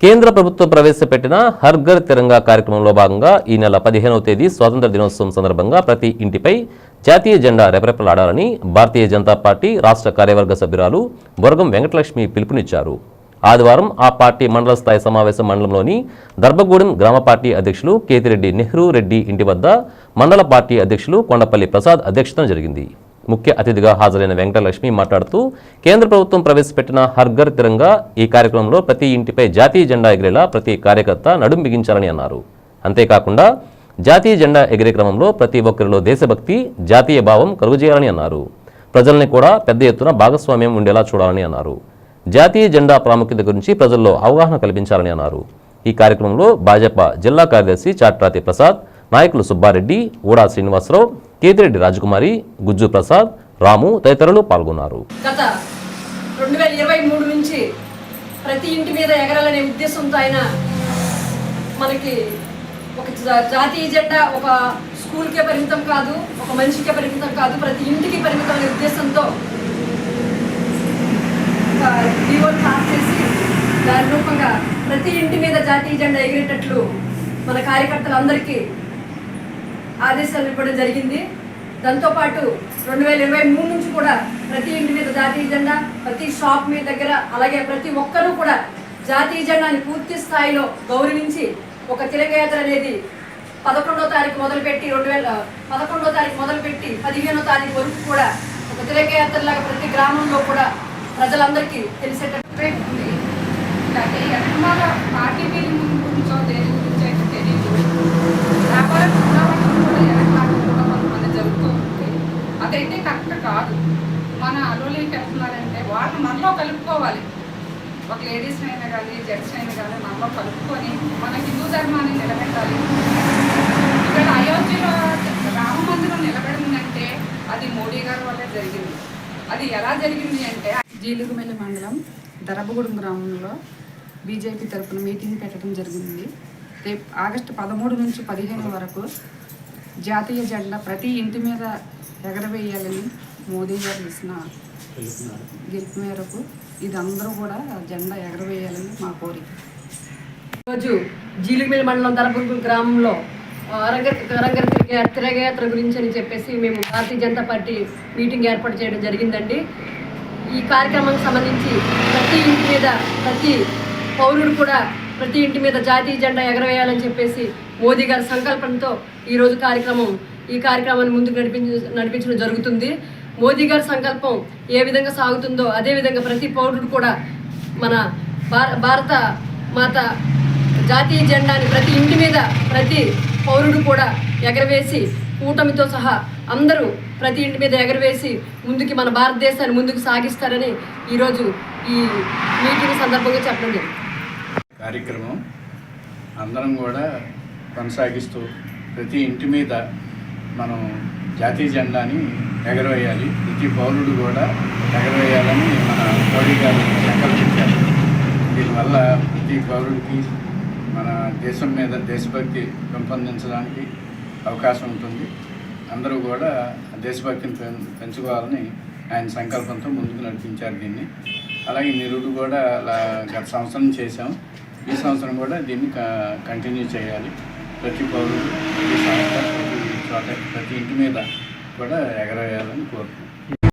కేంద్ర ప్రభుత్వం ప్రవేశపెట్టిన హర్ ఘర్ తిరంగా కార్యక్రమంలో భాగంగా ఈ నెల 15వ తేదీ స్వాతంత్ర దినోత్సవం సందర్భంగా ప్రతి ఇంటిపై జాతీయ జెండా రెపరెపలాడాలని భారతీయ జనతా పార్టీ రాష్ట్ర కార్యవర్గ సభ్యురాలు బొరగం వెంకటలక్ష్మి పిలుపునిచ్చారు. ఆదివారం ఆ పార్టీ మండల స్థాయి సమావేశం మండలంలోని దర్భగూడెం గ్రామ పార్టీ అధ్యక్షులు కేతిరెడ్డి నెహ్రూ రెడ్డి ఇంటి వద్ద మండల పార్టీ అధ్యక్షులు కొండపల్లి ప్రసాద్ అధ్యక్షతన జరిగింది. ముఖ్య అతిథిగా హాజరైన వెంకటలక్ష్మి మాట్లాడుతూ కేంద్ర ప్రభుత్వం ప్రవేశపెట్టిన హర్ ఘర్ తిరంగా ఈ కార్యక్రమంలో ప్రతి ఇంటిపై జాతీయ జెండా ఎగిరేలా ప్రతి కార్యకర్త నడుం బిగించాలని అన్నారు. అంతేకాకుండా జాతీయ జెండా ఎగిరే క్రమంలో ప్రతి ఒక్కరిలో దేశభక్తి, జాతీయ భావం కలుగజేయాలని అన్నారు. ప్రజల్ని కూడా పెద్ద ఎత్తున భాగస్వామ్యం ఉండేలా చూడాలని అన్నారు. జాతీయ జెండా ప్రాముఖ్యత గురించి ప్రజల్లో అవగాహన కల్పించాలని అన్నారు. ఈ కార్యక్రమంలో భాజపా జిల్లా కార్యదర్శి చాట్రాతి ప్రసాద్, నాయకులు సుబ్బారెడ్డి, ఊడా శ్రీనివాసరావు, కేతిరెడ్డి రాజకుమారి, గుజ్జు ప్రసాద్, రాము తదితరులు పాల్గొన్నారు. గత 2023 నుంచి ప్రతి ఇంటి మీద ఎగరాలనే ఉద్దేశంతో ఆయన మనకి ఒక జాతీయ జెండా ఒక స్కూల్కే పరిమితం కాదు, ఒక మనిషికే పరిమితం కాదు, ప్రతి ఇంటికి పరిమితం అనే ఉద్దేశంతో జీవోని పాస్ చేసి దాని రూపంగా ప్రతి ఇంటి మీద జాతీయ జెండా ఎగిరేటట్లు మన కార్యకర్తలందరికీ ఆదేశాలు ఇవ్వడం జరిగింది. దాంతోపాటు 2023 నుంచి కూడా ప్రతి ఇంటి మీద జాతీయ జెండా, ప్రతి షాప్ మీద దగ్గర, అలాగే ప్రతి ఒక్కరూ కూడా జాతీయ జెండాని పూర్తి స్థాయిలో గౌరవించి ఒక తిరంగయాత్ర అనేది 11వ తారీఖు మొదలుపెట్టి 11వ తారీఖు మొదలుపెట్టి 15వ తారీఖు వరకు కూడా ఒక తిరంగయాత్రలాగా ప్రతి గ్రామంలో కూడా ప్రజలందరికీ తెలిసేటట్టు పార్టీ ఫీలింగ్ గురించో దేని గురించి అయితే తెలియదు. వ్యాపారం కొంతమంది జరుగుతూ ఉంది. అదైతే కరెక్ట్ కాదు. మన అలోలీకి వెళ్తున్నారంటే వాళ్ళని మనలో కలుపుకోవాలి. ఒక లేడీస్ అయినా కానీ, జెంట్స్ అయినా కానీ మనలో కలుపుకొని మన హిందూ ధర్మాన్ని నిలబెట్టాలి. ఇక్కడ అయోధ్యలో రామ మందిరం నిలబడిందంటే అది మోడీ గారి వల్లే జరిగింది. అది ఎలా జరిగింది అంటే జీలుగుమెల్లి మండలం దర్భగూడెం గ్రామంలో బీజేపీ తరఫున మీటింగ్ పెట్టడం జరిగింది. రేపు ఆగస్టు 13 నుంచి 15 వరకు జాతీయ జెండా ప్రతి ఇంటి మీద ఎగరవేయాలని మోదీ గారు ఇచ్చిన గెలుపు మేరకు ఇది అందరూ కూడా జెండా ఎగరవేయాలని మా కోరిక. ఈరోజు జీలుగుమెల్లి మండలం దర్భగూడెం గ్రామంలో తిరంగయాత్ర గురించి అని చెప్పేసి మేము భారతీయ జనతా పార్టీ మీటింగ్ ఏర్పాటు చేయడం జరిగిందండి. ఈ కార్యక్రమానికి సంబంధించి ప్రతి ఇంటి మీద ప్రతి పౌరుడు కూడా ప్రతి ఇంటి మీద జాతీయ జెండా ఎగరవేయాలని చెప్పేసి మోదీ గారి సంకల్పంతో ఈరోజు ఈ కార్యక్రమాన్ని ముందుకు నడిపించడం జరుగుతుంది. మోదీ గారి సంకల్పం ఏ విధంగా సాగుతుందో అదేవిధంగా ప్రతి పౌరుడు కూడా మన భారత మాత జాతీయ జెండాని ప్రతి ఇంటి మీద ప్రతి పౌరుడు కూడా ఎగరవేసి కూటమితో సహా అందరూ ప్రతి ఇంటి మీద ఎగరవేసి మన భారతదేశాన్ని ముందుకు సాగిస్తారని ఈరోజు ఈ మీటింగ్ సందర్భంగా చెప్పడం జరిగింది. కార్యక్రమం అందరం కూడా కొనసాగిస్తూ ప్రతి ఇంటి మీద మనం జాతీయ జెండాని ఎగరవేయాలి, ప్రతి పౌరుడు కూడా ఎగరవేయాలని మన మోడీ గారు సంకల్పించారు. దీనివల్ల ప్రతి పౌరుడికి మన దేశం మీద దేశభక్తి పెంపొందించడానికి అవకాశం ఉంటుంది. అందరూ కూడా దేశభక్తిని పెంచుకోవాలని ఆయన సంకల్పంతో ముందుకు నడిపించారు దీన్ని. అలాగే నిరుడు కూడా గత సంవత్సరం చేశాం. ఈ సంవత్సరం కూడా దీన్ని కంటిన్యూ చేయాలి. ప్రతి పౌరుడు ప్రతి సంవత్సరం ప్రతి ఇంటి మీద కూడా ఎగరవేయాలని కోరుతున్నాం.